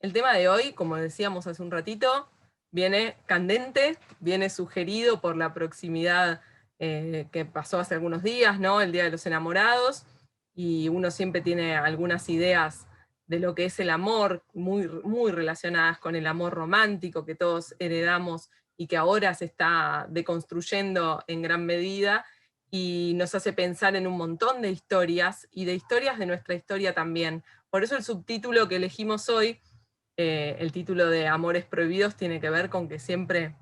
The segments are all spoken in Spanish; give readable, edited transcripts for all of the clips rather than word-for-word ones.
El tema de hoy, como decíamos hace un ratito, viene candente, viene sugerido por la proximidad que pasó hace algunos días, ¿no? El Día de los Enamorados, y uno siempre tiene algunas ideas de lo que es el amor, muy, muy relacionadas con el amor romántico que todos heredamos y que ahora se está deconstruyendo en gran medida, y nos hace pensar en un montón de historias, y de historias de nuestra historia también. Por eso el subtítulo que elegimos hoy, el título de Amores Prohibidos, tiene que ver con que siempre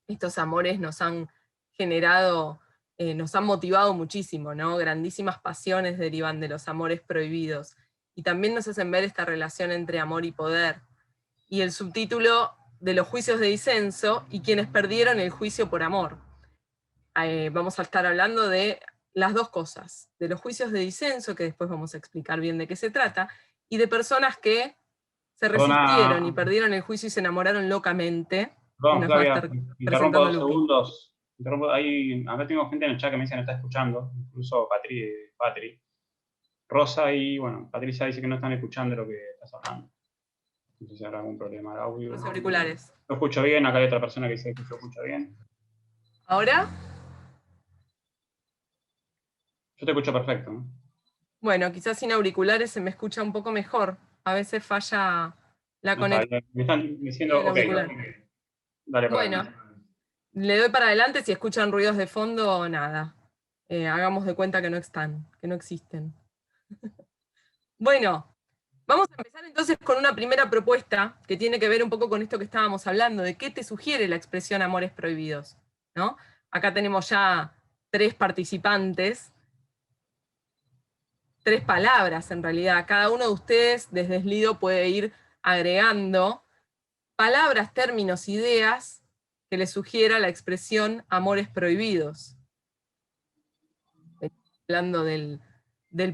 estos amores nos han generado, nos han motivado muchísimo, ¿no? Grandísimas pasiones derivan de los amores prohibidos, y también nos hacen ver esta relación entre amor y poder. Y el subtítulo de los juicios de disenso y quienes perdieron el juicio por amor. Vamos a estar hablando de las dos cosas, de los juicios de disenso, que después vamos a explicar bien de qué se trata, y de personas que se resistieron y Perdona, perdieron el juicio y se enamoraron locamente, que perdón, nos va a Flavia, estar interrumpo presentando dos Luqui. segundos. Acá tengo gente en el chat que me dice que no está escuchando, incluso Patri. Rosa y, bueno, Patricia dice que no están escuchando lo que estás hablando. No sé si habrá algún problema de audio. Los auriculares. Lo escucho bien, acá hay otra persona que dice que yo escucho bien. ¿Ahora? Yo te escucho perfecto, ¿no? Bueno, quizás sin auriculares se me escucha un poco mejor. A veces falla la No está, conexión me están diciendo, del ok, auricular. dale para Bueno, adelante. le doy para adelante. Si escuchan ruidos de fondo, nada. Hagamos de cuenta que no están, que no existen. Bueno, vamos a empezar entonces con una primera propuesta que tiene que ver un poco con esto que estábamos hablando, de qué te sugiere la expresión amores prohibidos, ¿no? Acá tenemos ya 3 participantes, 3 palabras en realidad. Cada uno de ustedes desde Slido puede ir agregando palabras, términos, ideas que les sugiera la expresión amores prohibidos. Hablando del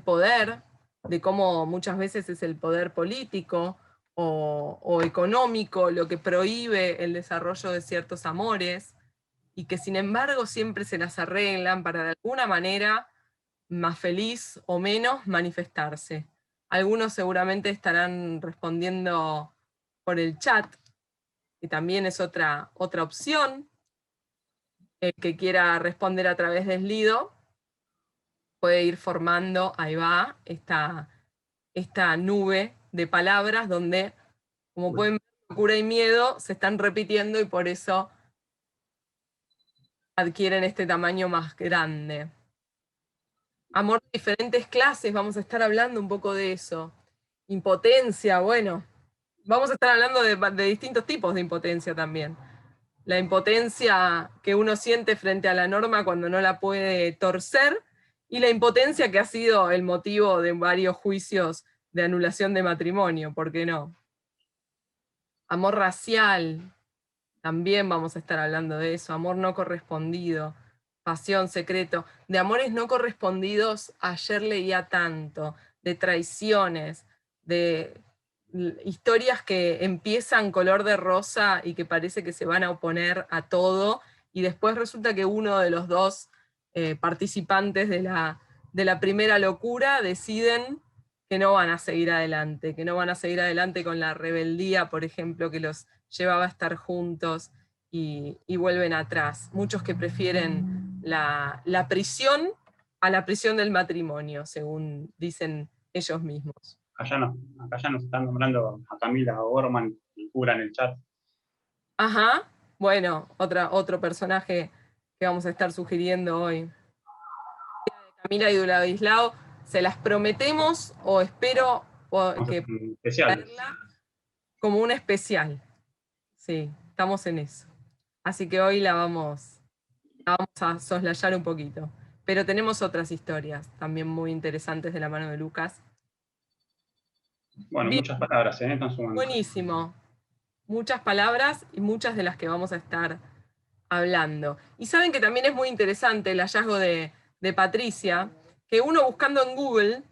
poder, de cómo muchas veces es el poder político o económico lo que prohíbe el desarrollo de ciertos amores, y que sin embargo siempre se las arreglan para de alguna manera, más feliz o menos, manifestarse. Algunos seguramente estarán respondiendo por el chat, que también es otra opción. El que quiera responder a través de Slido puede ir formando, ahí va, esta nube de palabras donde, como pueden ver, locura y miedo se están repitiendo y por eso adquieren este tamaño más grande. Amor de diferentes clases, vamos a estar hablando un poco de eso. Impotencia, bueno, vamos a estar hablando de distintos tipos de impotencia también. La impotencia que uno siente frente a la norma cuando no la puede torcer, y la impotencia que ha sido el motivo de varios juicios de anulación de matrimonio, ¿por qué no? Amor racial, también vamos a estar hablando de eso. Amor no correspondido, pasión, secreto. De amores no correspondidos, ayer leía tanto, de traiciones, de historias que empiezan color de rosa y que parece que se van a oponer a todo, y después resulta que uno de los dos participantes de la primera locura deciden que no van a seguir adelante, que no van a seguir adelante con la rebeldía, por ejemplo, que los llevaba a estar juntos, y vuelven atrás. Muchos que prefieren la prisión a la prisión del matrimonio, según dicen ellos mismos. Acá ya nos están nombrando a Camila Gorman, el cura en el chat. Ajá, bueno, otro personaje que vamos a estar sugiriendo hoy. Camila y Ladislao, se las prometemos, o espero Vamos a que hacer un especial. traerla como un especial. Sí, estamos en eso. Así que hoy la vamos a soslayar un poquito. Pero tenemos otras historias también muy interesantes de la mano de Lucas. Bueno, Bien, muchas palabras, están sumando. buenísimo. Muchas palabras y muchas de las que vamos a estar hablando. Y saben que también es muy interesante el hallazgo de Patricia, que uno buscando en Google,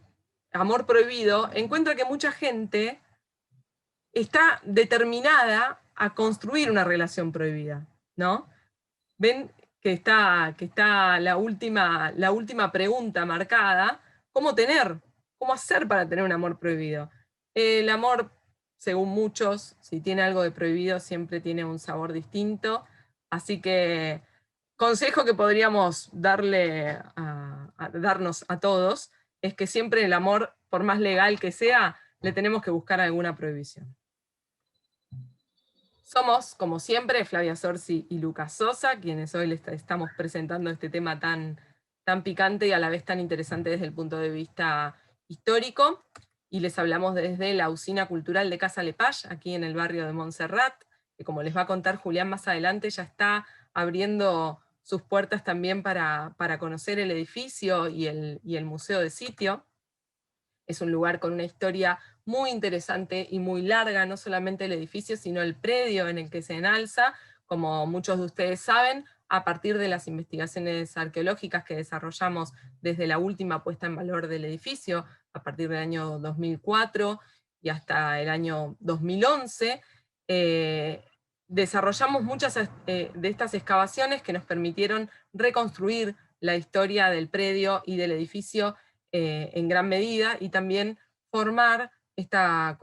amor prohibido, encuentra que mucha gente está determinada a construir una relación prohibida, ¿no? Ven que está la última pregunta marcada: ¿cómo hacer para tener un amor prohibido? El amor según muchos, si tiene algo de prohibido, siempre tiene un sabor distinto. Así que consejo que podríamos darnos a todos es que siempre el amor, por más legal que sea, le tenemos que buscar alguna prohibición. Somos, como siempre, Flavia Sorsi y Lucas Sosa, quienes hoy les estamos presentando este tema tan picante y a la vez tan interesante desde el punto de vista histórico, y les hablamos desde la Usina Cultural de Casa Lepage, aquí en el barrio de Montserrat, que como les va a contar Julián más adelante, ya está abriendo sus puertas también para conocer el edificio y el museo de sitio. Es un lugar con una historia muy interesante y muy larga, no solamente el edificio, sino el predio en el que se enalza, como muchos de ustedes saben, a partir de las investigaciones arqueológicas que desarrollamos desde la última puesta en valor del edificio, a partir del año 2004 y hasta el año 2011, desarrollamos muchas de estas excavaciones que nos permitieron reconstruir la historia del predio y del edificio en gran medida, y también conformar esta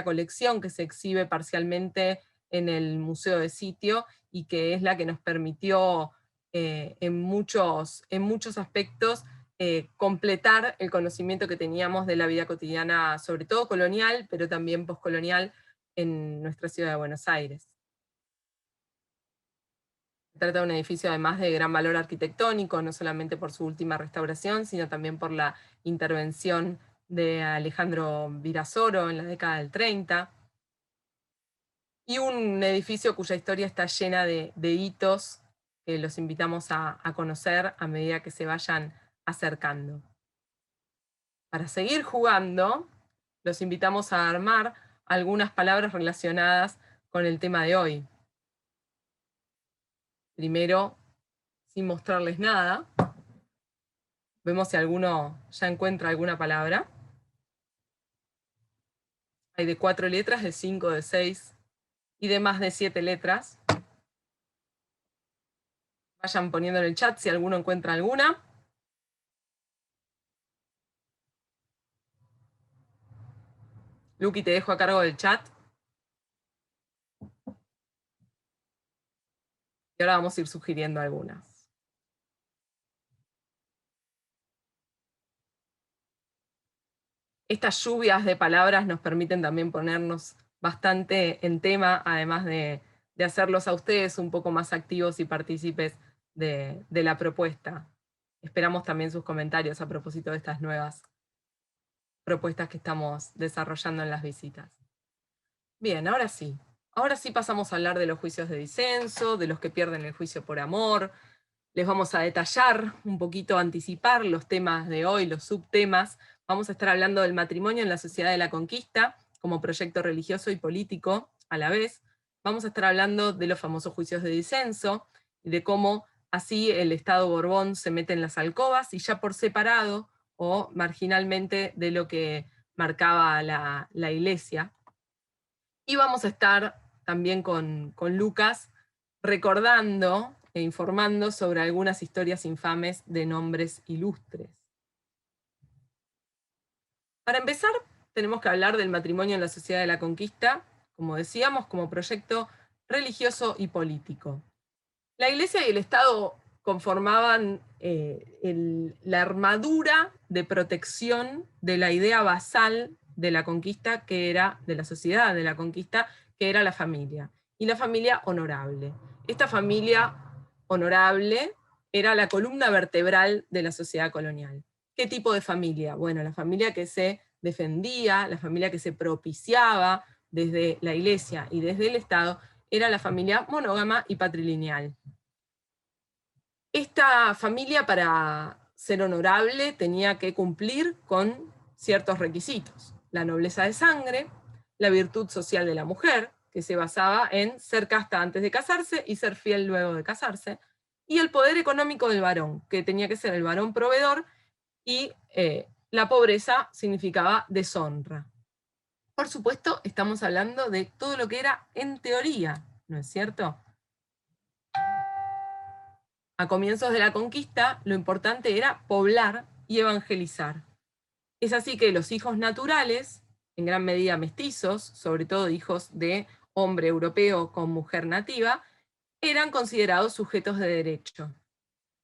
colección que se exhibe parcialmente en el Museo de Sitio, y que es la que nos permitió en muchos aspectos completar el conocimiento que teníamos de la vida cotidiana, sobre todo colonial, pero también poscolonial, en nuestra ciudad de Buenos Aires. Se trata de un edificio además de gran valor arquitectónico, no solamente por su última restauración, sino también por la intervención de Alejandro Virasoro en la década del 30, y un edificio cuya historia está llena de hitos que los invitamos a conocer a medida que se vayan acercando. Para seguir jugando, los invitamos a armar algunas palabras relacionadas con el tema de hoy. Primero, sin mostrarles nada, vemos si alguno ya encuentra alguna palabra. Hay de 4 letras, de 5, de 6 y de más de 7 letras. Vayan poniendo en el chat si alguno encuentra alguna. Luqui, te dejo a cargo del chat. Y ahora vamos a ir sugiriendo algunas. Estas lluvias de palabras nos permiten también ponernos bastante en tema, además de hacerlos a ustedes un poco más activos y partícipes de la propuesta. Esperamos también sus comentarios a propósito de estas nuevas propuestas que estamos desarrollando en las visitas. Bien, ahora sí pasamos a hablar de los juicios de disenso, de los que pierden el juicio por amor. Les vamos a detallar un poquito, anticipar los temas de hoy, los subtemas. Vamos a estar hablando del matrimonio en la sociedad de la conquista, como proyecto religioso y político a la vez. Vamos a estar hablando de los famosos juicios de disenso, y de cómo así el Estado Borbón se mete en las alcobas, y ya por separado o marginalmente de lo que marcaba la Iglesia. Y vamos a estar también con Lucas recordando e informando sobre algunas historias infames de nombres ilustres. Para empezar, tenemos que hablar del matrimonio en la sociedad de la conquista, como decíamos, como proyecto religioso y político. La Iglesia y el Estado conformaban la armadura de protección de la idea basal de la conquista, que era de la sociedad de la conquista, que era la familia, y la familia honorable. Esta familia honorable era la columna vertebral de la sociedad colonial. ¿Qué tipo de familia? Bueno, la familia que se defendía, la familia que se propiciaba desde la Iglesia y desde el Estado, era la familia monógama y patrilineal. Esta familia, para ser honorable, tenía que cumplir con ciertos requisitos: la nobleza de sangre, la virtud social de la mujer, que se basaba en ser casta antes de casarse y ser fiel luego de casarse, y el poder económico del varón, que tenía que ser el varón proveedor, y la pobreza significaba deshonra. Por supuesto, estamos hablando de todo lo que era en teoría, ¿no es cierto? A comienzos de la conquista, lo importante era poblar y evangelizar. Es así que los hijos naturales en gran medida mestizos, sobre todo hijos de hombre europeo con mujer nativa, eran considerados sujetos de derecho.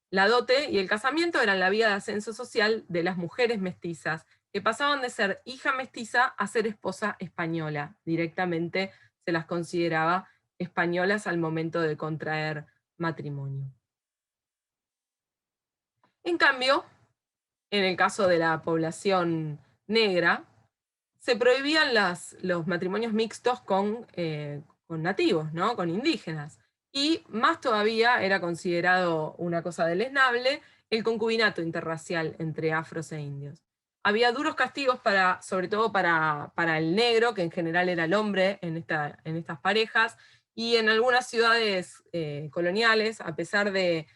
La dote y el casamiento eran la vía de ascenso social de las mujeres mestizas, que pasaban de ser hija mestiza a ser esposa española. Directamente se las consideraba españolas al momento de contraer matrimonio. En cambio, en el caso de la población negra, se prohibían los matrimonios mixtos con nativos, ¿no? Con indígenas. Y más todavía era considerado una cosa deleznable el concubinato interracial entre afros e indios. Había duros castigos sobre todo para el negro, que en general era el hombre en estas parejas, y en algunas ciudades coloniales, a pesar de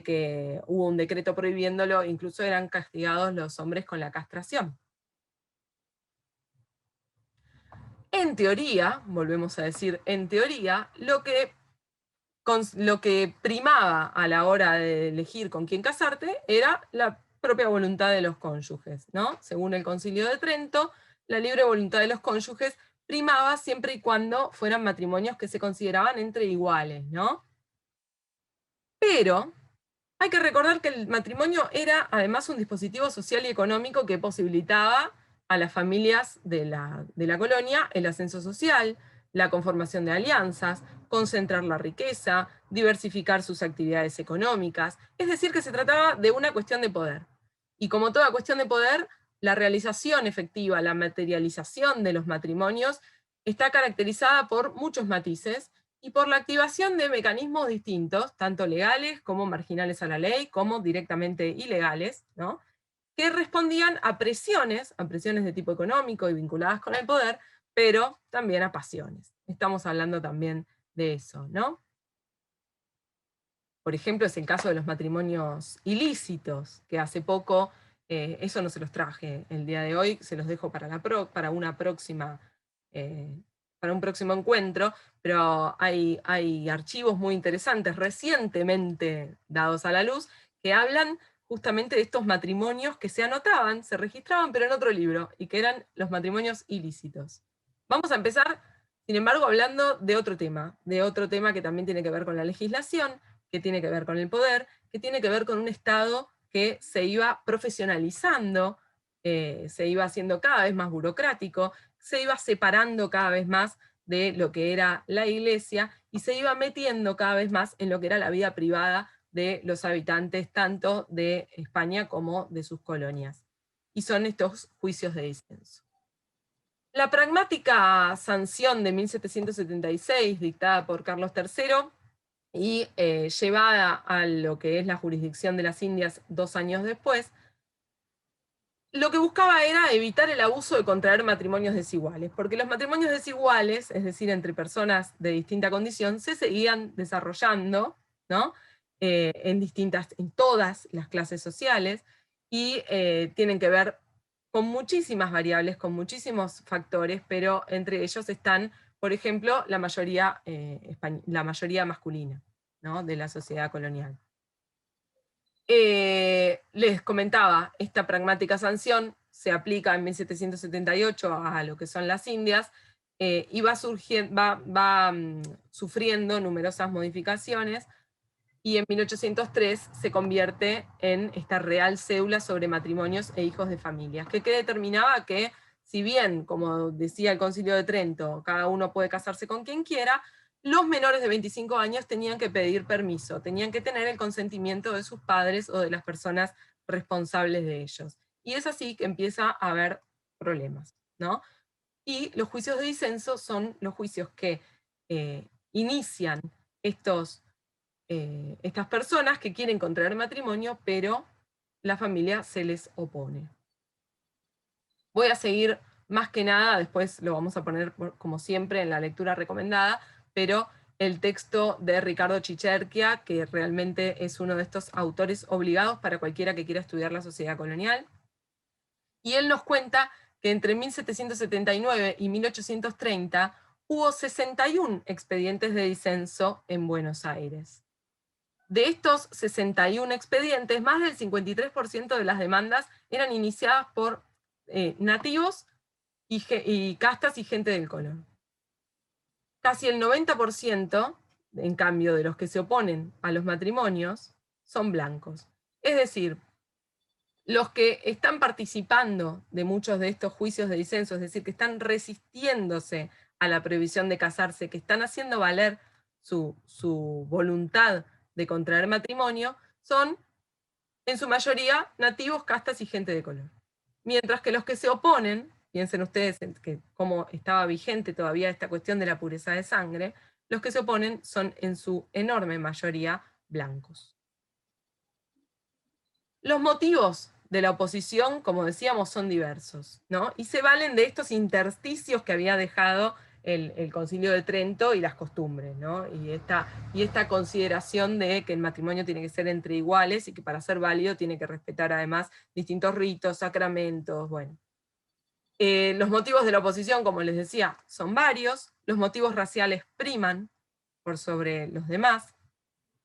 que hubo un decreto prohibiéndolo, incluso eran castigados los hombres con la castración. En teoría, volvemos a decir, en teoría, lo que primaba a la hora de elegir con quién casarte era la propia voluntad de los cónyuges, ¿no? Según el Concilio de Trento, la libre voluntad de los cónyuges primaba siempre y cuando fueran matrimonios que se consideraban entre iguales, ¿no? Pero hay que recordar que el matrimonio era además un dispositivo social y económico que posibilitaba a las familias de la colonia el ascenso social, la conformación de alianzas, concentrar la riqueza, diversificar sus actividades económicas. Es decir, que se trataba de una cuestión de poder. Y como toda cuestión de poder, la realización efectiva, la materialización de los matrimonios está caracterizada por muchos matices y por la activación de mecanismos distintos, tanto legales como marginales a la ley, como directamente ilegales, ¿no? Que respondían a presiones de tipo económico y vinculadas con el poder, pero también a pasiones. Estamos hablando también de eso, ¿no? Por ejemplo, es el caso de los matrimonios ilícitos, que hace poco, eso no se los traje el día de hoy, se los dejo para una próxima, para un próximo encuentro, pero hay archivos muy interesantes recientemente dados a la luz que hablan justamente de estos matrimonios que se anotaban, se registraban, pero en otro libro, y que eran los matrimonios ilícitos. Vamos a empezar, sin embargo, hablando de otro tema que también tiene que ver con la legislación, que tiene que ver con el poder, que tiene que ver con un Estado que se iba profesionalizando, se iba haciendo cada vez más burocrático, se iba separando cada vez más de lo que era la iglesia y se iba metiendo cada vez más en lo que era la vida privada de los habitantes tanto de España como de sus colonias. Y son estos juicios de disenso. La pragmática sanción de 1776, dictada por Carlos III, y llevada a lo que es la jurisdicción de las Indias 2 años después, lo que buscaba era evitar el abuso de contraer matrimonios desiguales, porque los matrimonios desiguales, es decir, entre personas de distinta condición, se seguían desarrollando, ¿no? En todas las clases sociales, y tienen que ver con muchísimas variables, con muchísimos factores, pero entre ellos están, por ejemplo, la mayoría masculina, ¿no? De la sociedad colonial. Les comentaba, esta pragmática sanción se aplica en 1778 a lo que son las Indias, y va sufriendo numerosas modificaciones, y en 1803 se convierte en esta Real Cédula sobre matrimonios e hijos de familias, que determinaba que, si bien, como decía el Concilio de Trento, cada uno puede casarse con quien quiera, los menores de 25 años tenían que pedir permiso, tenían que tener el consentimiento de sus padres o de las personas responsables de ellos. Y es así que empieza a haber problemas, ¿no? Y los juicios de disenso son los juicios que inician estas personas que quieren contraer matrimonio, pero la familia se les opone. Voy a seguir más que nada, después lo vamos a poner como siempre en la lectura recomendada, pero el texto de Ricardo Chicherquia, que realmente es uno de estos autores obligados para cualquiera que quiera estudiar la sociedad colonial. Y él nos cuenta que entre 1779 y 1830 hubo 61 expedientes de disenso en Buenos Aires. De estos 61 expedientes, más del 53% de las demandas eran iniciadas por nativos y castas y gente del color. Casi el 90%, en cambio, de los que se oponen a los matrimonios son blancos. Es decir, los que están participando de muchos de estos juicios de disenso, es decir, que están resistiéndose a la prohibición de casarse, que están haciendo valer su voluntad de contraer matrimonio, son en su mayoría nativos, castas y gente de color. Mientras que los que se oponen, piensen ustedes que cómo estaba vigente todavía esta cuestión de la pureza de sangre, los que se oponen son en su enorme mayoría blancos. Los motivos de la oposición, como decíamos, son diversos, ¿no? Y se valen de estos intersticios que había dejado el Concilio de Trento y las costumbres, ¿no? Y esta consideración de que el matrimonio tiene que ser entre iguales y que para ser válido tiene que respetar además distintos ritos, sacramentos, bueno. Los motivos de la oposición, como les decía, son varios. Los motivos raciales priman por sobre los demás.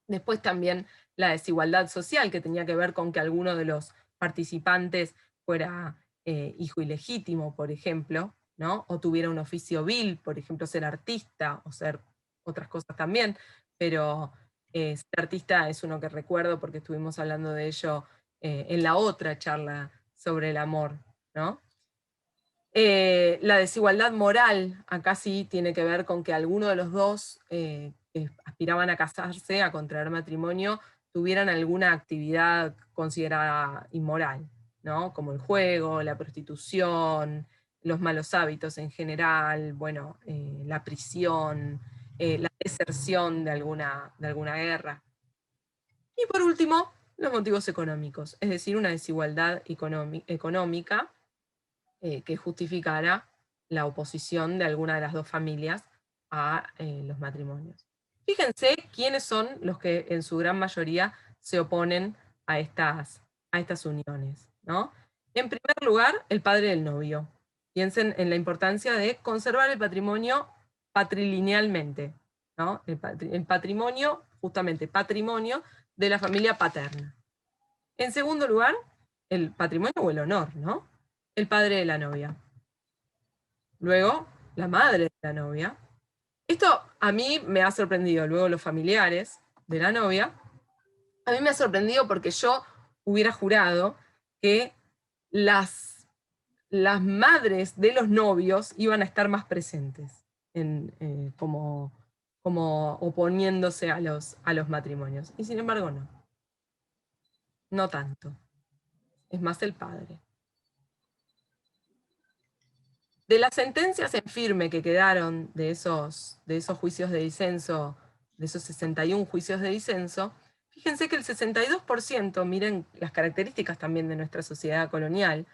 Después también la desigualdad social, que tenía que ver con que alguno de los participantes fuera hijo ilegítimo, por ejemplo, ¿no? O tuviera un oficio vil, por ejemplo, ser artista, o ser otras cosas también, pero ser artista es uno que recuerdo porque estuvimos hablando de ello en la otra charla sobre el amor, ¿no? La desigualdad moral, acá sí tiene que ver con que alguno de los dos aspiraban a casarse, a contraer matrimonio, tuvieran alguna actividad considerada inmoral, ¿no? Como el juego, la prostitución, los malos hábitos en general, bueno, la prisión, la deserción de alguna guerra. Y por último, los motivos económicos, es decir, una desigualdad económica que justificara la oposición de alguna de las dos familias a los matrimonios. Fíjense quiénes son los que en su gran mayoría se oponen a estas uniones, ¿no? En primer lugar, el padre del novio. Piensen en la importancia de conservar el patrimonio patrilinealmente, ¿no? El patrimonio, justamente patrimonio de la familia paterna. En segundo lugar, el patrimonio o el honor, ¿no? El padre de la novia. Luego, la madre de la novia. Esto a mí me ha sorprendido. Luego, los familiares de la novia. A mí me ha sorprendido porque yo hubiera jurado que las madres de los novios iban a estar más presentes como oponiéndose a los matrimonios. Y sin embargo, no. No tanto. Es más el padre. De las sentencias en firme que quedaron de esos juicios de disenso, de esos 61 juicios de disenso, fíjense que el 62%, miren las características también de nuestra sociedad colonial,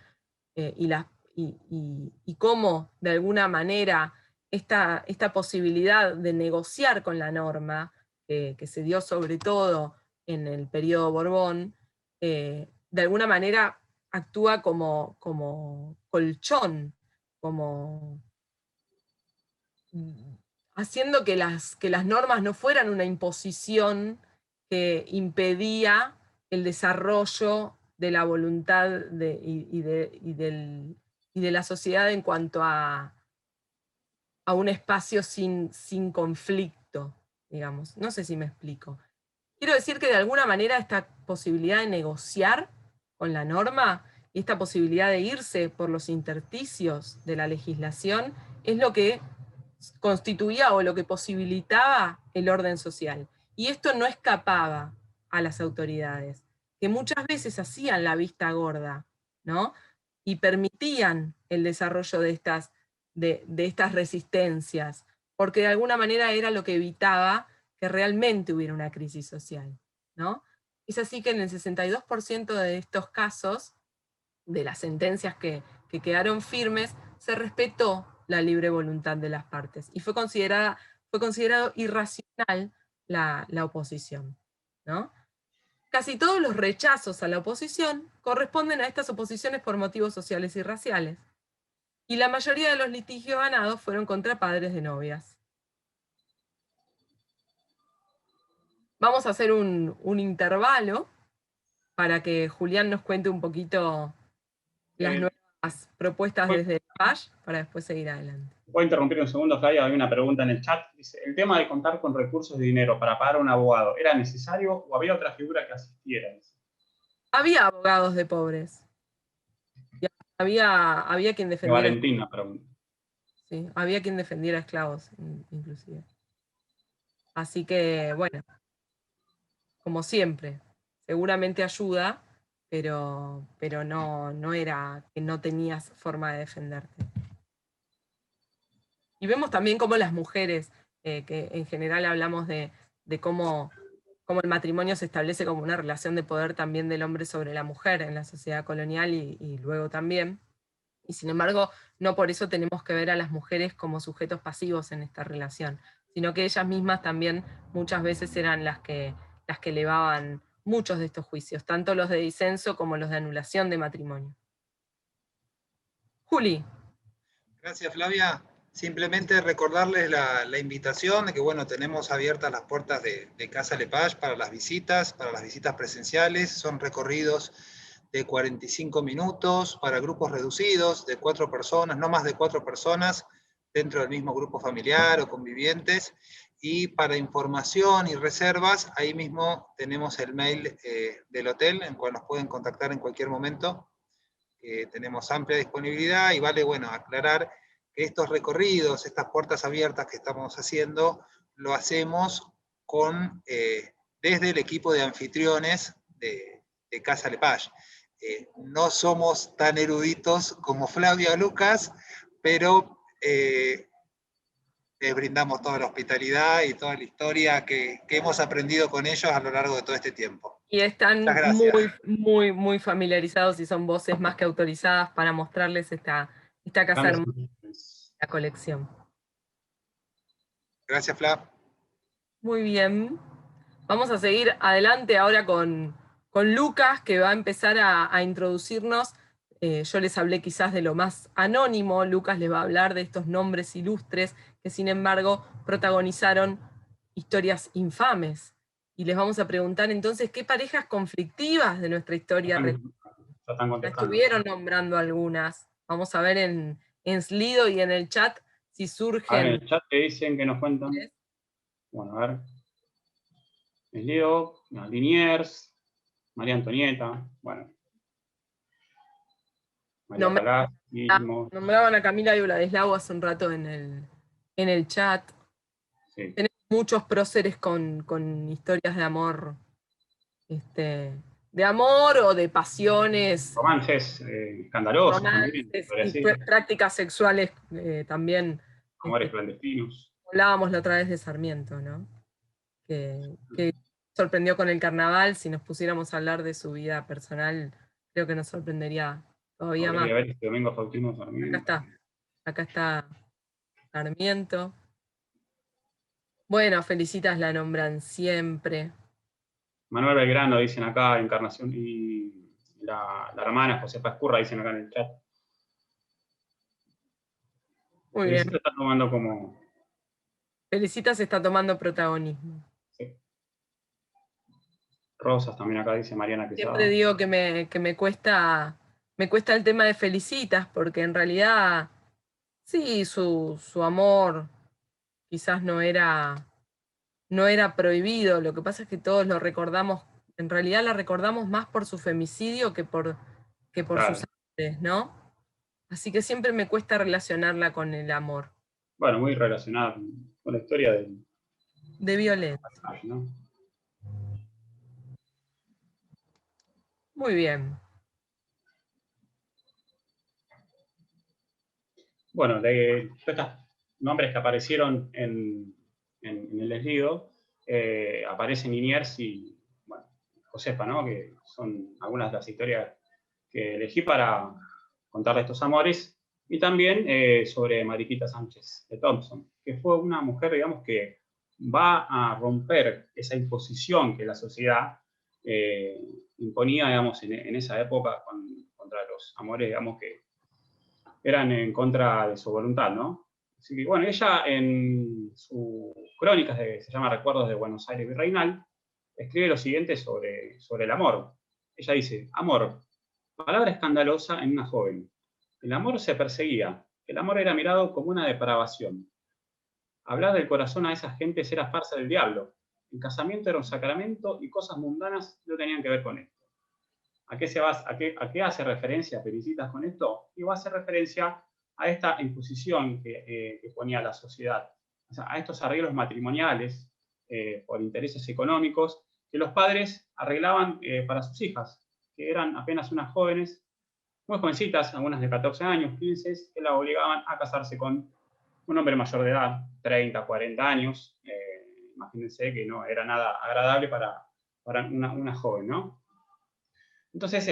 y cómo de alguna manera esta posibilidad de negociar con la norma, que se dio sobre todo en el periodo Borbón, de alguna manera actúa como colchón, como haciendo que las normas no fueran una imposición que impedía el desarrollo de la voluntad y de la sociedad en cuanto a un espacio sin conflicto, digamos. No sé si me explico. Quiero decir que de alguna manera esta posibilidad de negociar con la norma y esta posibilidad de irse por los intersticios de la legislación es lo que constituía o lo que posibilitaba el orden social. Y esto no escapaba a las autoridades, que muchas veces hacían la vista gorda, ¿no? Y permitían el desarrollo de estas resistencias, porque de alguna manera era lo que evitaba que realmente hubiera una crisis social, ¿no? Es así que en el 62% de estos casos, de las sentencias que quedaron firmes, se respetó la libre voluntad de las partes y fue considerado irracional la oposición, ¿no? Casi todos los rechazos a la oposición corresponden a estas oposiciones por motivos sociales y raciales, y la mayoría de los litigios ganados fueron contra padres de novias. Vamos a hacer un intervalo para que Julián nos cuente un poquito las nuevas las propuestas desde el PASH para después seguir adelante. Voy a interrumpir un segundo, Flavia, hay una pregunta en el chat. Dice, ¿el tema de contar con recursos de dinero para pagar a un abogado era necesario o había otra figura que asistiera? Había abogados de pobres. Y había quien defendiera. Valentina pregunta. Sí, había quien defendiera a esclavos, inclusive. Así que, bueno, como siempre, seguramente ayuda, pero no era que no tenías forma de defenderte. Y vemos también cómo las mujeres, que en general hablamos de cómo el matrimonio se establece como una relación de poder también del hombre sobre la mujer en la sociedad colonial y luego también. Y sin embargo, no por eso tenemos que ver a las mujeres como sujetos pasivos en esta relación, sino que ellas mismas también muchas veces eran las que elevaban muchos de estos juicios, tanto los de disenso como los de anulación de matrimonio. Juli. Gracias, Flavia. Simplemente recordarles la invitación de que, bueno, tenemos abiertas las puertas de Casa Lepage para las visitas presenciales. Son recorridos de 45 minutos para grupos reducidos de 4 personas, no más de 4 personas, dentro del mismo grupo familiar o convivientes. Y para información y reservas, ahí mismo tenemos el mail del hotel, en cual nos pueden contactar en cualquier momento. Tenemos amplia disponibilidad y vale, bueno, aclarar que estos recorridos, estas puertas abiertas que estamos haciendo, lo hacemos desde el equipo de anfitriones de Casa Lepage. No somos tan eruditos como Flavia o Lucas, pero les brindamos toda la hospitalidad y toda la historia que hemos aprendido con ellos a lo largo de todo este tiempo. Y están muy familiarizados y son voces más que autorizadas para mostrarles esta casa hermosa, la colección. Gracias, Flav. Muy bien. Vamos a seguir adelante ahora con Lucas, que va a empezar a introducirnos. Yo les hablé quizás de lo más anónimo, Lucas les va a hablar de estos nombres ilustres que sin embargo protagonizaron historias infames. Y les vamos a preguntar entonces qué parejas conflictivas de nuestra historia estuvieron nombrando algunas. Vamos a ver en Slido y en el chat si surgen. En el chat te dicen que nos cuentan. Bueno, a ver. Slido, Liniers, María Antonieta, bueno. María Calás, nombraban a Camila y Vladislao hace un rato en el chat. Sí. Tenemos muchos próceres con historias de amor, de amor o de pasiones. Romances escandalosos. Romances y prácticas sexuales también. Amores clandestinos. Hablábamos la otra vez de Sarmiento, ¿no? Que sorprendió con el carnaval. Si nos pusiéramos a hablar de su vida personal, creo que nos sorprendería todavía más. Ver este domingo Faustino Sarmiento. Acá está Sarmiento. Bueno, Felicitas la nombran siempre. Manuel Belgrano dicen acá, Encarnación, y la hermana Josefa Escurra dicen acá en el chat. Muy bien. Felicitas está tomando como... Felicitas está tomando protagonismo. Sí. Rosas también acá dice Mariana Quesada. Siempre digo que me cuesta el tema de Felicitas, porque en realidad, sí, su amor quizás no era prohibido. Lo que pasa es que todos lo recordamos, en realidad la recordamos más por su femicidio que por sus actos, ¿no? Así que siempre me cuesta relacionarla con el amor. Bueno, muy relacionada con la historia de violencia. ¿No? Muy bien. Bueno, de estos nombres que aparecieron en el eslido, aparecen Liniers y bueno, Josefa, ¿no? Que son algunas de las historias que elegí para contar de estos amores, y también sobre Mariquita Sánchez de Thompson, que fue una mujer, digamos, que va a romper esa imposición que la sociedad imponía, digamos, en esa época contra los amores, digamos, que eran en contra de su voluntad, ¿no? Así que, bueno, ella en sus crónicas, se llama Recuerdos de Buenos Aires Virreinal, escribe lo siguiente sobre el amor. Ella dice: amor, palabra escandalosa en una joven. El amor se perseguía. El amor era mirado como una depravación. Hablar del corazón a esas gentes era farsa del diablo. El casamiento era un sacramento y cosas mundanas no tenían que ver con esto. ¿A qué hace referencia Pericitas con esto? Y va a hacer referencia a esta imposición que ponía la sociedad, o sea, a estos arreglos matrimoniales por intereses económicos que los padres arreglaban para sus hijas, que eran apenas unas jóvenes, muy jovencitas, algunas de 14 años, 15, que la obligaban a casarse con un hombre mayor de edad, 30, 40 años. Imagínense que no era nada agradable para una joven, ¿no? Entonces,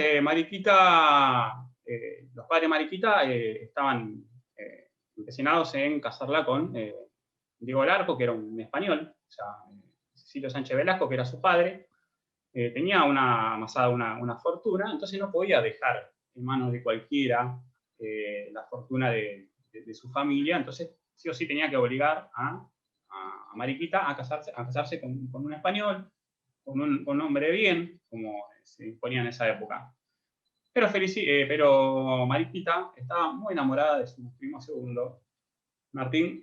los padres de Mariquita estaban empecinados en casarla con Diego Larco, que era un español, o sea, Cecilio Sánchez Velasco, que era su padre, tenía amasada una fortuna, entonces no podía dejar en manos de cualquiera la fortuna de su familia, entonces sí o sí tenía que obligar a Mariquita a casarse con un español, con un hombre de bien, como se imponía en esa época. Pero Mariquita estaba muy enamorada de su primo segundo, Martín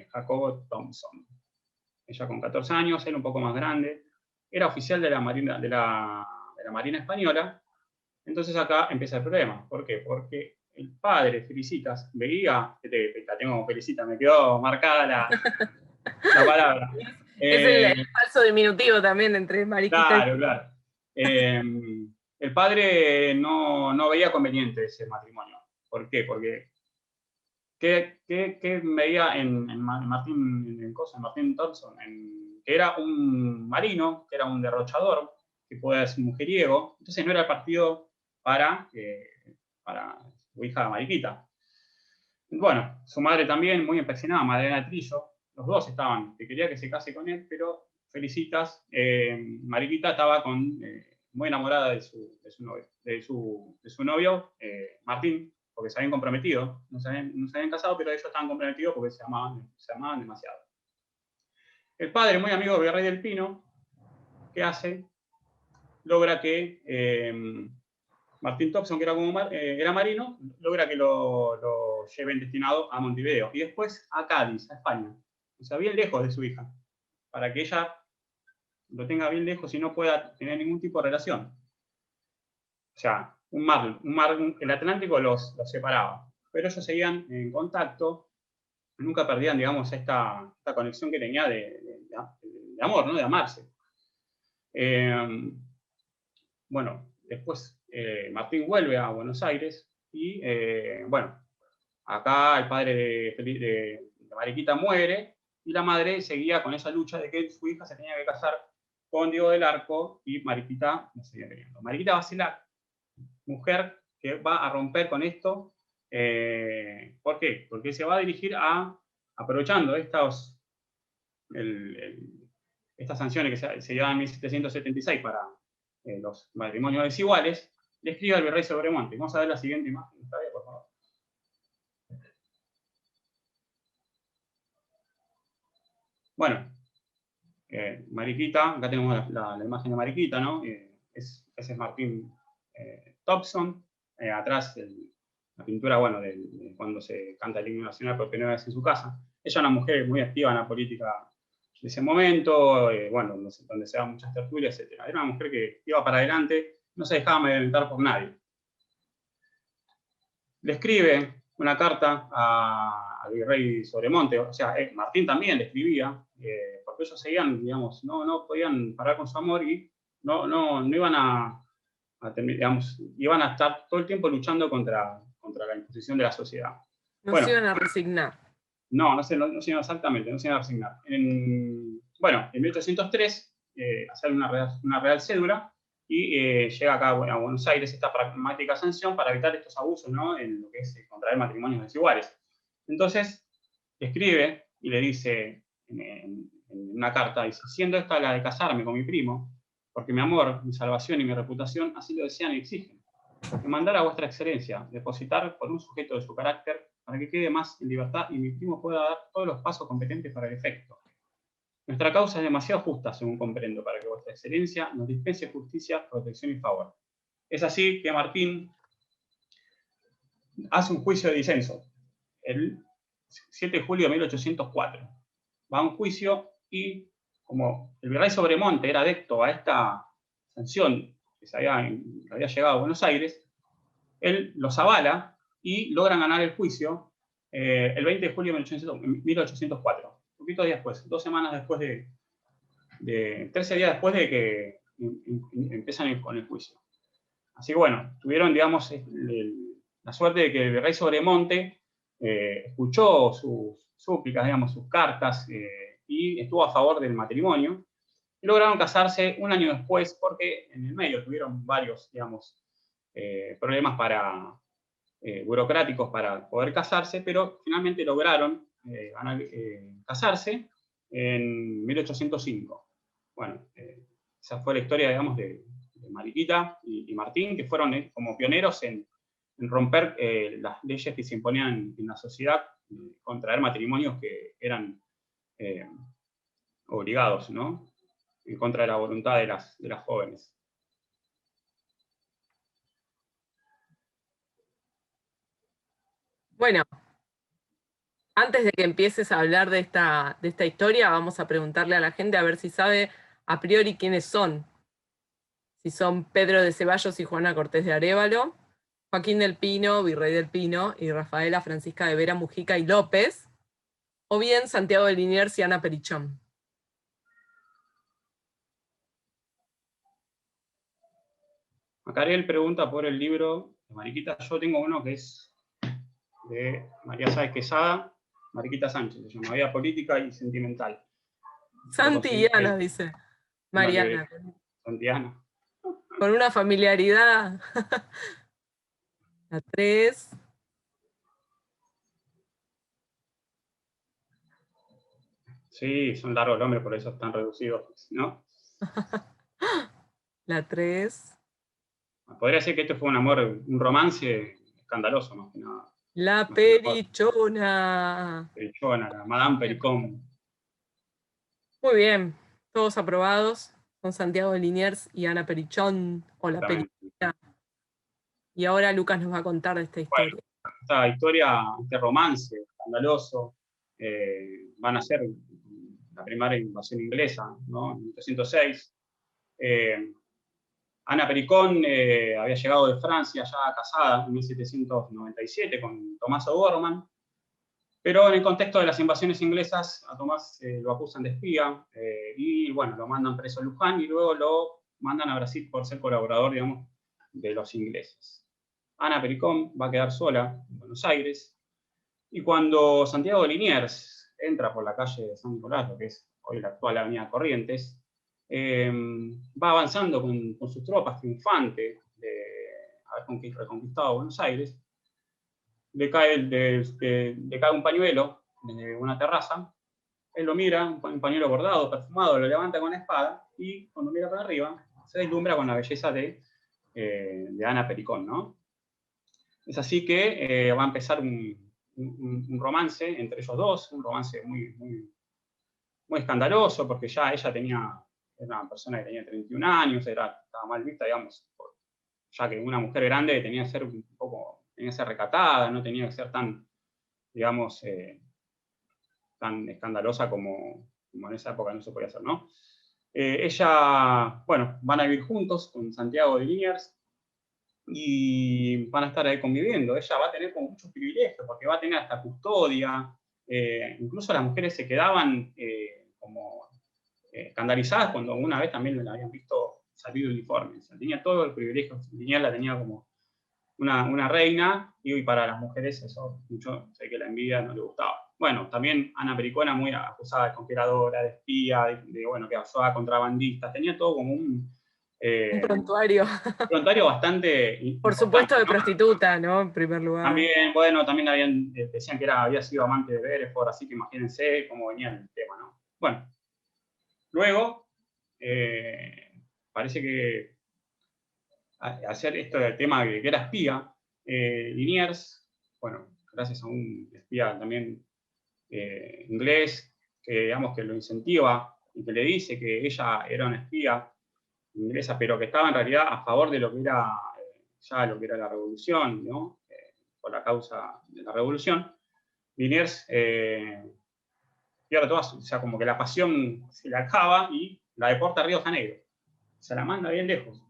Jacobo Thompson. Ella con 14 años, él un poco más grande, era oficial de la Marina Española. Entonces acá empieza el problema. ¿Por qué? Porque el padre de Felicitas veía, la tengo Felicita, me quedó marcada la palabra. Es el falso diminutivo también entre Mariquita claro, claro. El padre no veía conveniente ese matrimonio. ¿Por qué? Porque ¿qué veía en Martín Thompson? Que era un marino, que era un derrochador, que puede ser mujeriego. Entonces no era el partido para su hija Mariquita. Bueno, su madre también, muy empecinada, Madalena Trillo. Los dos estaban, que quería que se case con él, pero Felicitas, Mariquita estaba muy enamorada de su novio, Martín, porque se habían comprometido, no se habían casado, pero ellos estaban comprometidos porque se amaban demasiado. El padre, muy amigo de Virrey del Pino, ¿qué hace? Logra que Martín Thompson, que era marino, logra que lo lleven destinado a Montevideo y después a Cádiz, a España, o sea, bien lejos de su hija, para que ella lo tenga bien lejos y no pueda tener ningún tipo de relación. O sea, el Atlántico los separaba, pero ellos seguían en contacto, nunca perdían, digamos, esta conexión que tenía de amor, ¿no? De amarse. Bueno, después Martín vuelve a Buenos Aires y, bueno, acá el padre de Mariquita muere y la madre seguía con esa lucha de que su hija se tenía que casar con Diego del Arco y Mariquita no seguía queriendo. Mariquita va a ser la mujer que va a romper con esto. ¿Por qué? Porque se va a dirigir aprovechando estas sanciones que se llevan en 1776 para los matrimonios desiguales, le escribe al virrey Sobremonte. Vamos a ver la siguiente imagen, por favor. Bueno, Mariquita, acá tenemos la imagen de Mariquita, ¿no? Ese es Martín Thompson. Atrás la pintura, bueno, de cuando se canta el himno nacional por primera vez en su casa. Ella es una mujer muy activa en la política de ese momento, bueno, donde se dan muchas tertulias, etc. Era una mujer que iba para adelante, no se dejaba amedrentar por nadie. Le escribe una carta al virrey Sobremonte, o sea, Martín también le escribía, porque ellos seguían, digamos, no podían parar con su amor y no iban a terminar, digamos, iban a estar todo el tiempo luchando contra la imposición de la sociedad. No se iban a resignar. No se iban exactamente, no se iban a resignar. Bueno, en 1803 hacen una real cédula y llega acá a Buenos Aires esta pragmática sanción para evitar estos abusos, ¿no? En lo que es contraer matrimonios desiguales. Entonces, escribe y le dice en una carta, dice, siendo esta la de casarme con mi primo, porque mi amor, mi salvación y mi reputación así lo desean y exigen, me mandara a vuestra excelencia depositar por un sujeto de su carácter para que quede más en libertad y mi primo pueda dar todos los pasos competentes para el efecto. Nuestra causa es demasiado justa, según comprendo, para que vuestra excelencia nos dispense justicia, protección y favor. Es así que Martín hace un juicio de disenso, el 7 de julio de 1804. Va a un juicio y, como el virrey Sobremonte era adepto a esta sanción que había llegado a Buenos Aires, él los avala y logran ganar el juicio el 20 de julio de 1804, un poquito días después, 2 semanas después 13 días después de que empiezan con el juicio. Así que bueno, tuvieron, digamos, la suerte de que el virrey Sobremonte escuchó sus súplicas, digamos, sus cartas, y estuvo a favor del matrimonio, y lograron casarse un año después, porque en el medio tuvieron varios, digamos, problemas burocráticos para poder casarse, pero finalmente lograron casarse en 1805. Bueno, esa fue la historia, digamos, de Mariquita y Martín, que fueron como pioneros en romper las leyes que se imponían en la sociedad, contraer matrimonios que eran obligados, ¿no? En contra de la voluntad de las jóvenes. Bueno, antes de que empieces a hablar de esta historia, vamos a preguntarle a la gente a ver si sabe a priori quiénes son. Si son Pedro de Ceballos y Juana Cortés de Arévalo, Joaquín del Pino, virrey del Pino, y Rafaela Francisca de Vera, Mujica y López, o bien Santiago de Liniers y Ana Perichón. Macariel pregunta por el libro de Mariquita. Yo tengo uno que es de María Sáez Quesada, Mariquita Sánchez, se llama Vida Política y Sentimental. Santillana, dice Mariana. Santiana. Con una familiaridad. La 3. Sí, son largos nombres, por eso están reducidos, ¿no? La 3. Podría decir que este fue un amor, un romance escandaloso, más que nada. La Perichona. Perichona, la Madame Pericón. Muy bien, todos aprobados. Son Santiago de Liniers y Ana Perichón, o la Perichona. Y ahora Lucas nos va a contar de esta historia. Bueno, esta historia, este romance escandaloso, van a ser la primera invasión inglesa, ¿no? En 1806. Ana Pericón había llegado de Francia ya casada en 1797 con Tomás O'Gorman, pero en el contexto de las invasiones inglesas a Tomás lo acusan de espía y bueno, lo mandan preso a Luján y luego lo mandan a Brasil por ser colaborador, digamos, de los ingleses. Ana Pericón va a quedar sola en Buenos Aires y cuando Santiago de Liniers entra por la calle de San Nicolás, lo que es hoy la actual avenida Corrientes, va avanzando con sus tropas, triunfante de haber reconquistado Buenos Aires. Le cae un pañuelo desde una terraza, él lo mira, un pañuelo bordado, perfumado, lo levanta con la espada y cuando mira para arriba se deslumbra con la belleza de Ana Pericón, ¿no? Es así que va a empezar un romance entre ellos dos, un romance muy, muy, muy escandaloso, porque ya ella era una persona que tenía 31 años, estaba mal vista, digamos, ya que una mujer grande tenía que ser un poco, tenía que ser recatada, no tenía que ser tan, digamos, tan escandalosa como en esa época no se podía hacer, ¿no? Ella, bueno, van a vivir juntos con Santiago de Liniers y van a estar ahí conviviendo. Ella va a tener como muchos privilegios, porque va a tener hasta custodia, incluso las mujeres se quedaban como escandalizadas cuando una vez también la habían visto salir de uniforme. O sea, tenía todo el privilegio, Liniers la tenía como una reina, y para las mujeres eso mucho, sé que la envidia no le gustaba. Bueno, también Ana Pericón era muy acusada de conspiradora, de espía, bueno, que ayudaba a contrabandistas, tenía todo como un prontuario. Un prontuario bastante Por supuesto de prostituta, ¿no? En primer lugar. También, bueno, también decían que había sido amante de Beresford, así que imagínense cómo venía el tema, ¿no? Bueno, luego, parece que hacer esto del tema de que era espía, Liniers, bueno, gracias a un espía también inglés, que digamos que lo incentiva y que le dice que ella era una espía inglesa, pero que estaba en realidad a favor de lo que era ya lo que era la revolución, ¿no? por la causa de la revolución, Liniers pierde toda, o sea, como que la pasión se le acaba y la deporta a Río de Janeiro. Se la manda bien lejos,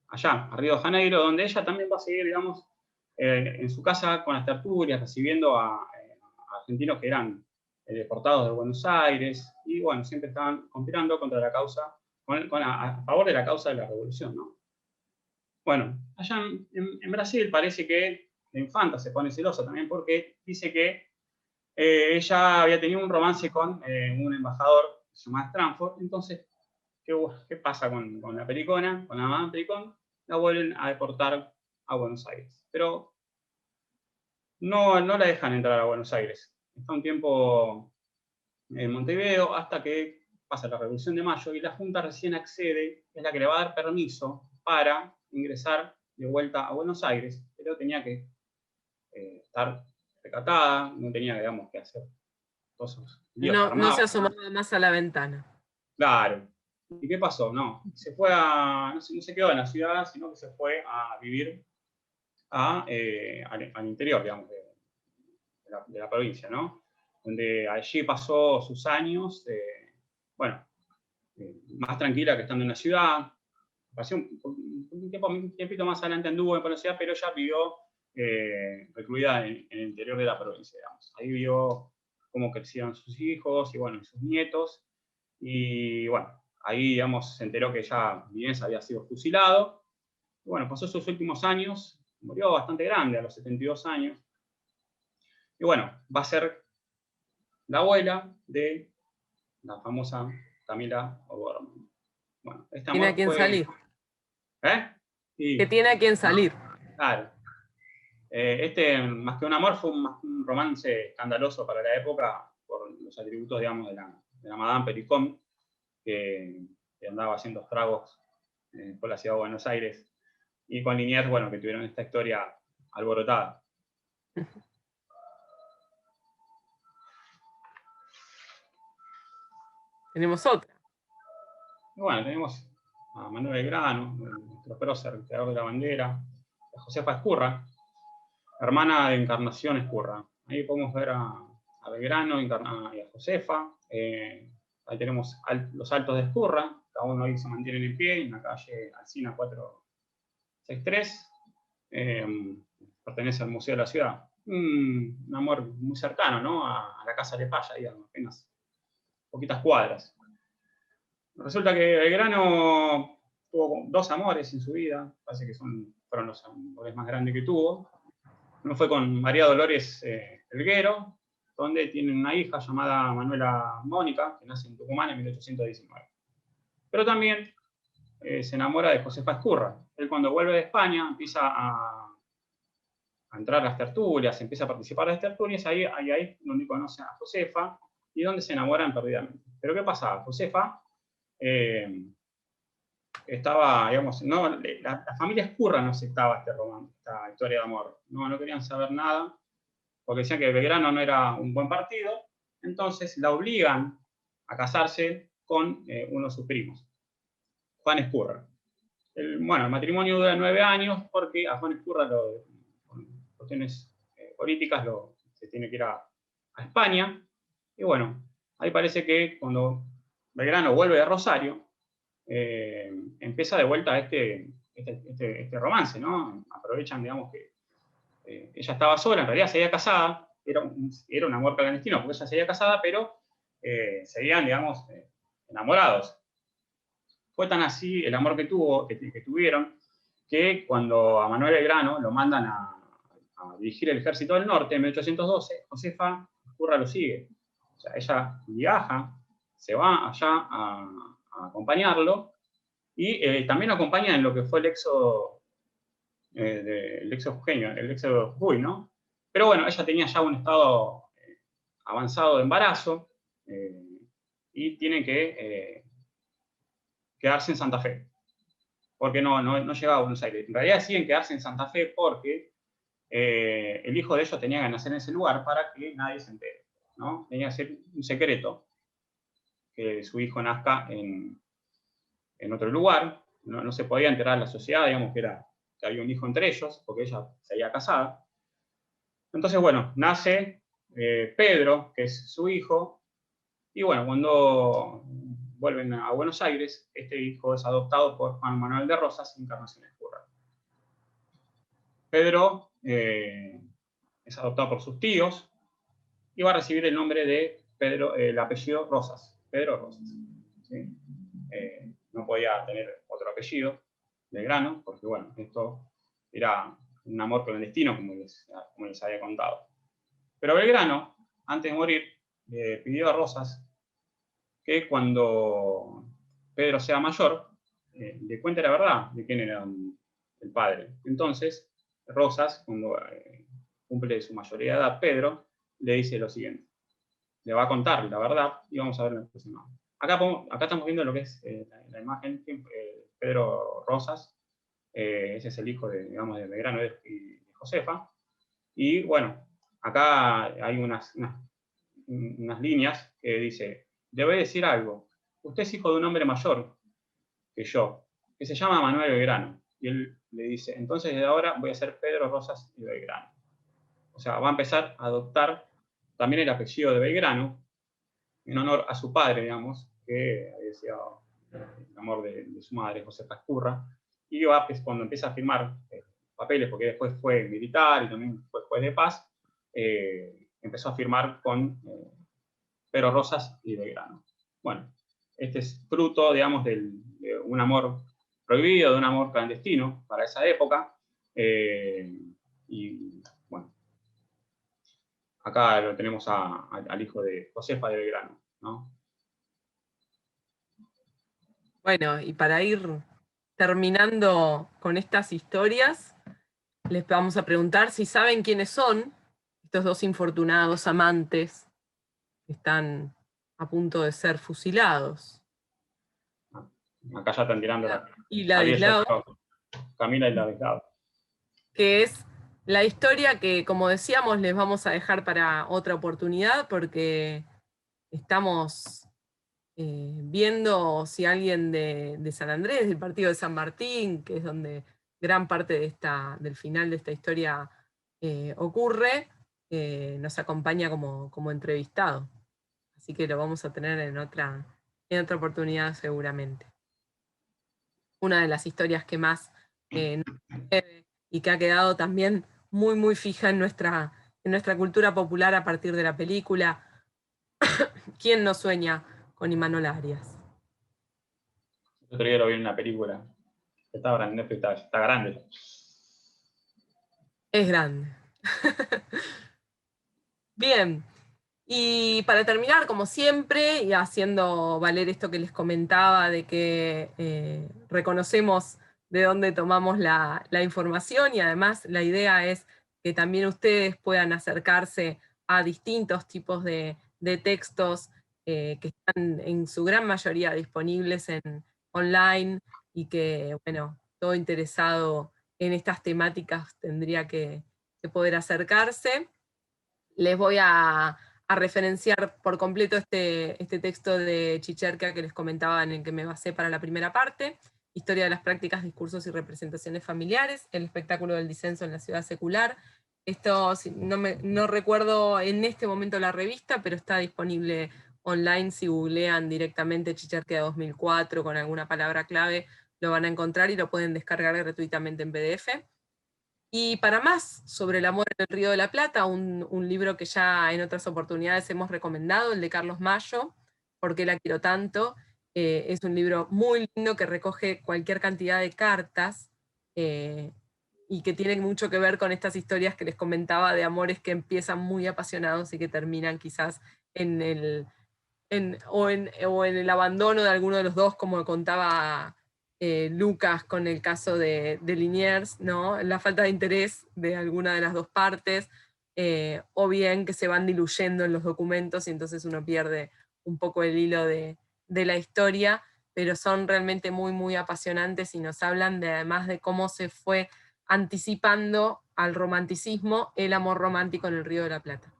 allá, a Río de Janeiro, donde ella también va a seguir, digamos, en su casa con las tertulias, recibiendo a argentinos que eran deportados de Buenos Aires, y bueno, siempre estaban conspirando contra la causa, a favor de la causa de la revolución, ¿no? Bueno, allá en Brasil parece que la infanta se pone celosa también porque dice que ella había tenido un romance con un embajador que se llama Stranford. Entonces, ¿qué pasa con la Pericona, con la mamá Pericón? La vuelven a deportar a Buenos Aires. Pero no la dejan entrar a Buenos Aires. Está un tiempo en Montevideo hasta que pasa la Revolución de Mayo y la Junta recién accede, es la que le va a dar permiso para ingresar de vuelta a Buenos Aires, pero tenía que estar recatada, no tenía, digamos, que hacer cosas. No se asomaba más a la ventana. Claro. ¿Y qué pasó? No, se fue no se quedó en la ciudad, sino que se fue a vivir al interior, digamos, de la provincia, ¿no? Donde allí pasó sus años, más tranquila que estando en la ciudad. Pasó un tiempito más adelante anduvo en la ciudad, pero ya vivió recluida en el interior de la provincia, digamos. Ahí vio cómo crecían sus hijos y, bueno, sus nietos. Y, bueno, ahí, digamos, se enteró que ya Liniers había sido fusilado. Y, bueno, pasó sus últimos años, murió bastante grande, a los 72 años. Y, bueno, va a ser la abuela de la famosa Camila O'Gorman. Bueno, este amor tiene a quien salir. Sí. Que tiene a quien salir. Claro. Más que un amor, fue un romance escandaloso para la época por los atributos, digamos, de la Madame Pericón, que andaba haciendo estragos por la ciudad de Buenos Aires, y con Liniers, bueno, que tuvieron esta historia alborotada. Tenemos otra. Y bueno, tenemos a Manuel Belgrano, nuestro prócer, creador de la bandera, a Josefa Ezcurra, hermana de Encarnación Ezcurra. Ahí podemos ver a Belgrano y a Josefa. Ahí tenemos los Altos de Ezcurra, cada uno ahí se mantiene en pie, en la calle Alsina 463. Pertenece al Museo de la Ciudad. Un amor muy cercano, ¿no? A la Casa de Paya, digamos, apenas poquitas cuadras. Resulta que Belgrano tuvo dos amores en su vida, parece que fueron los amores más grandes que tuvo. Uno fue con María Dolores Elguero, donde tienen una hija llamada Manuela Mónica, que nace en Tucumán en 1819. Pero también se enamora de Josefa Ezcurra. Él, cuando vuelve de España, empieza a entrar a las tertulias, empieza a participar en las tertulias, ahí donde conoce a Josefa y donde se enamoran perdidamente. Pero ¿qué pasaba? Josefa estaba, digamos, la familia Ezcurra no aceptaba esta historia de amor. No querían saber nada, porque decían que Belgrano no era un buen partido, entonces la obligan a casarse con uno de sus primos, Juan Ezcurra. El matrimonio dura 9 años porque a Juan Ezcurra, por cuestiones políticas, se tiene que ir a España. Y bueno, ahí parece que cuando Belgrano vuelve de Rosario, empieza de vuelta este romance, ¿no? Aprovechan, digamos, que ella estaba sola, en realidad se había casada, era un amor clandestino porque ella se había casada, pero seguían, digamos, enamorados. Fue tan así el amor que tuvieron, que cuando a Manuel Belgrano lo mandan a dirigir el Ejército del Norte en 1812, Josefa Ezcurra lo sigue. O sea, ella viaja, se va allá a acompañarlo, y también lo acompaña en lo que fue el éxodo jujeño, el éxodo de Jujuy, ¿no? Pero bueno, ella tenía ya un estado avanzado de embarazo y tiene que quedarse en Santa Fe, porque no llegaba a Buenos Aires. En realidad deciden quedarse en Santa Fe porque el hijo de ellos tenía que nacer en ese lugar para que nadie se entere, ¿no? Tenía que ser un secreto que su hijo nazca en otro lugar. No se podía enterar a la sociedad, digamos, que había un hijo entre ellos, porque ella se había casado. Entonces, bueno, nace Pedro, que es su hijo, y bueno, cuando vuelven a Buenos Aires, este hijo es adoptado por Juan Manuel de Rosas y Encarnación Escurra. Pedro es adoptado por sus tíos y va a recibir el nombre de Pedro, el apellido Rosas, Pedro Rosas. ¿Sí? No podía tener otro apellido, Belgrano, porque bueno, esto era un amor clandestino, como les había contado. Pero Belgrano, antes de morir, le pidió a Rosas que cuando Pedro sea mayor, le cuente la verdad de quién era el padre. Entonces, Rosas, cuando cumple su mayoría de edad, Pedro, le dice lo siguiente. Le va a contar la verdad y vamos a ver en la próxima. Acá estamos viendo lo que es la imagen, Pedro Rosas, ese es el hijo de, digamos, de Belgrano y de Josefa. Y bueno, acá hay unas líneas que dice, le voy a decir algo, usted es hijo de un hombre mayor que yo, que se llama Manuel Belgrano. Y él le dice, entonces desde ahora voy a ser Pedro Rosas y Belgrano. O sea, va a empezar a adoptar también el apellido de Belgrano, en honor a su padre, digamos, que había sido el amor de su madre, Josefa Escurra, y va, pues, cuando empieza a firmar papeles, porque después fue militar y también fue juez de paz, empezó a firmar con Pedro Rosas y Belgrano. Bueno, este es fruto, digamos, de un amor prohibido, de un amor clandestino para esa época, y bueno, acá lo tenemos al hijo de Josefa de Belgrano, ¿no? Bueno, y para ir terminando con estas historias, les vamos a preguntar si saben quiénes son estos dos infortunados amantes que están a punto de ser fusilados. Acá ya están tirando Y Ladislao, Camila y Ladislao. que es la historia que, como decíamos, les vamos a dejar para otra oportunidad porque estamos viendo si alguien de San Andrés, del partido de San Martín, que es donde gran parte del final de esta historia ocurre, nos acompaña como entrevistado. Así que lo vamos a tener en otra oportunidad seguramente. Una de las historias que más y que ha quedado también muy, muy fija en nuestra cultura popular a partir de la película ¿Quién no sueña con Imanol Arias? El otro día lo vi en una película que estaba grande, está grande. Es grande. Bien, y para terminar, como siempre, y haciendo valer esto que les comentaba de que reconocemos de dónde tomamos la información y además la idea es que también ustedes puedan acercarse a distintos tipos de textos que están en su gran mayoría disponibles online y que, bueno, todo interesado en estas temáticas tendría que poder acercarse. Les voy a referenciar por completo este texto de Chicherca que les comentaba, en el que me basé para la primera parte, Historia de las prácticas, discursos y representaciones familiares, el espectáculo del disenso en la ciudad secular. Esto no recuerdo en este momento la revista, pero está disponible online. Si googlean directamente Chicherca 2004 con alguna palabra clave, lo van a encontrar y lo pueden descargar gratuitamente en PDF. Y para más sobre el amor en el Río de la Plata, un libro que ya en otras oportunidades hemos recomendado, el de Carlos Mayo, ¿Por qué la quiero tanto? Es un libro muy lindo que recoge cualquier cantidad de cartas y que tiene mucho que ver con estas historias que les comentaba de amores que empiezan muy apasionados y que terminan quizás en el abandono de alguno de los dos, como contaba Lucas con el caso de Liniers, ¿no? La falta de interés de alguna de las dos partes, o bien que se van diluyendo en los documentos y entonces uno pierde un poco el hilo de la historia, pero son realmente muy, muy apasionantes y nos hablan además de cómo se fue anticipando al romanticismo el amor romántico en el Río de la Plata.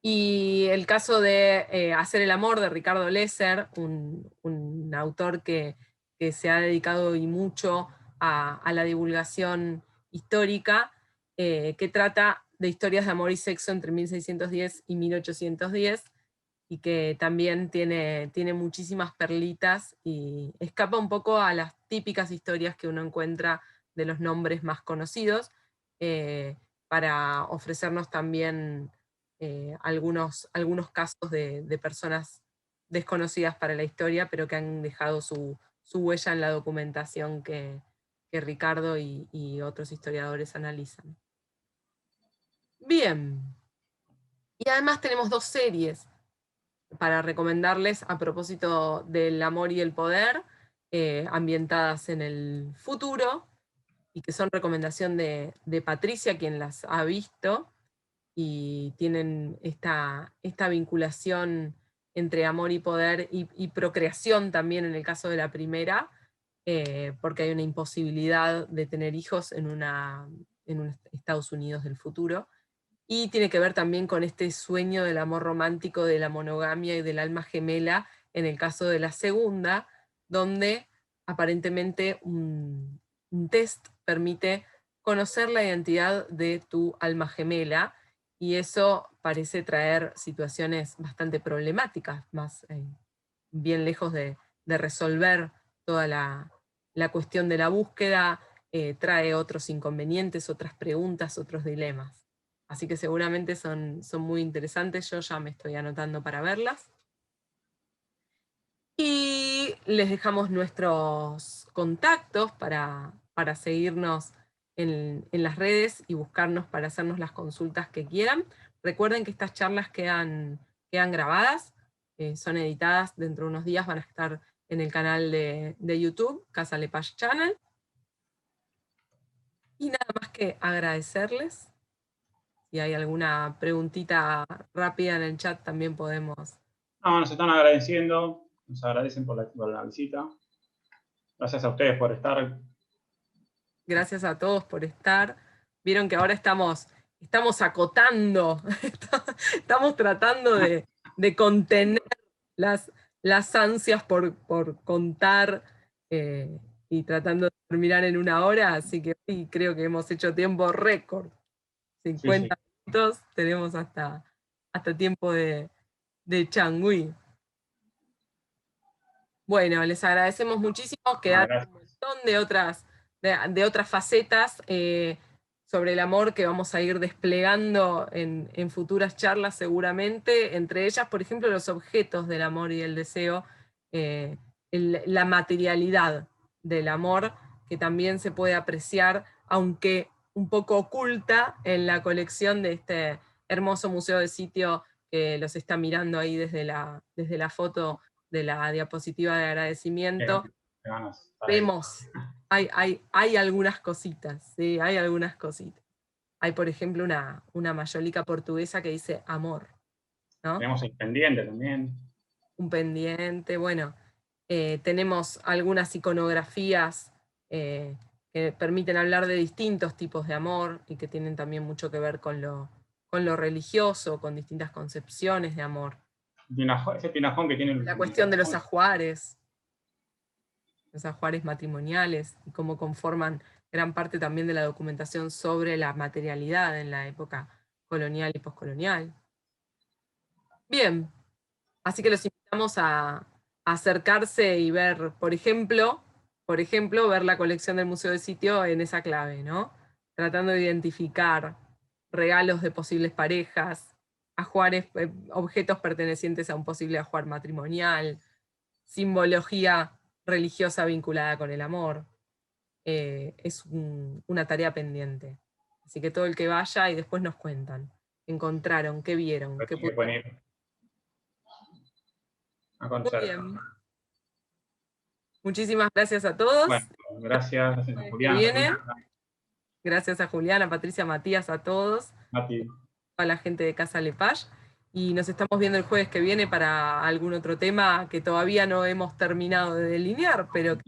Y el caso de Hacer el amor, de Ricardo Lesser, un autor que se ha dedicado y mucho a la divulgación histórica, que trata de historias de amor y sexo entre 1610 y 1810, y que también tiene muchísimas perlitas y escapa un poco a las típicas historias que uno encuentra de los nombres más conocidos, para ofrecernos también algunos casos de personas desconocidas para la historia, pero que han dejado su huella en la documentación que Ricardo y otros historiadores analizan. Bien, y además tenemos 2 series para recomendarles a propósito del amor y el poder, ambientadas en el futuro, y que son recomendación de Patricia, quien las ha visto, y tienen esta vinculación entre amor y poder y procreación también en el caso de la primera, porque hay una imposibilidad de tener hijos en un Estados Unidos del futuro. Y tiene que ver también con este sueño del amor romántico, de la monogamia y del alma gemela, en el caso de la segunda, donde aparentemente un test permite conocer la identidad de tu alma gemela, y eso parece traer situaciones bastante problemáticas, más bien lejos de resolver toda la cuestión de la búsqueda, trae otros inconvenientes, otras preguntas, otros dilemas. Así que seguramente son muy interesantes, yo ya me estoy anotando para verlas. Y les dejamos nuestros contactos para seguirnos en las redes y buscarnos para hacernos las consultas que quieran. Recuerden que estas charlas quedan grabadas, son editadas dentro de unos días, van a estar en el canal de YouTube, Casa Lepage Channel. Y nada más que agradecerles. Si hay alguna preguntita rápida en el chat, también podemos. No, nos están agradeciendo, nos agradecen por la visita. Gracias a ustedes por estar. Gracias a todos por estar. Vieron que ahora estamos acotando, estamos tratando de contener las ansias por contar, y tratando de terminar en 1 hora, así que hoy creo que hemos hecho tiempo récord. 50 minutos, tenemos hasta tiempo de changüí. Bueno, les agradecemos muchísimo, quedan un montón de otras facetas sobre el amor que vamos a ir desplegando en futuras charlas seguramente, entre ellas, por ejemplo, los objetos del amor y el deseo, la materialidad del amor, que también se puede apreciar, aunque un poco oculta, en la colección de este hermoso museo de sitio que los está mirando ahí desde la foto de la diapositiva de agradecimiento. Vemos, hay algunas cositas, ¿sí? Hay algunas cositas. Hay, por ejemplo, una mayólica portuguesa que dice amor, ¿no? Tenemos el pendiente también. Un pendiente, bueno. Tenemos algunas iconografías que permiten hablar de distintos tipos de amor y que tienen también mucho que ver con lo religioso, con distintas concepciones de amor. Ese tinajón que tiene La cuestión de los ajuares matrimoniales, y cómo conforman gran parte también de la documentación sobre la materialidad en la época colonial y poscolonial. Bien, así que los invitamos a acercarse y ver, por ejemplo, ver la colección del Museo de Sitio en esa clave, ¿no? Tratando de identificar regalos de posibles parejas, ajuares, objetos pertenecientes a un posible ajuar matrimonial, simbología religiosa vinculada con el amor. Es una tarea pendiente. Así que todo el que vaya y después nos cuentan. ¿Qué encontraron? ¿Qué vieron? ¿Qué pudieron? Muy bien. Muchísimas gracias a todos. Bueno, gracias a Julián. Gracias a Julián, a Patricia, a Matías, a todos. Mati. A la gente de Casa Lepage. Y nos estamos viendo el jueves que viene para algún otro tema que todavía no hemos terminado de delinear, pero que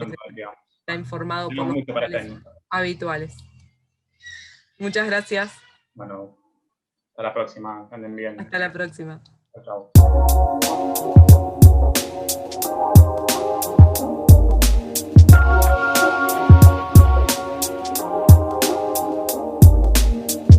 está informado por los canales habituales. Muchas gracias. Bueno, hasta la próxima. Anden bien. Hasta la próxima. Chao.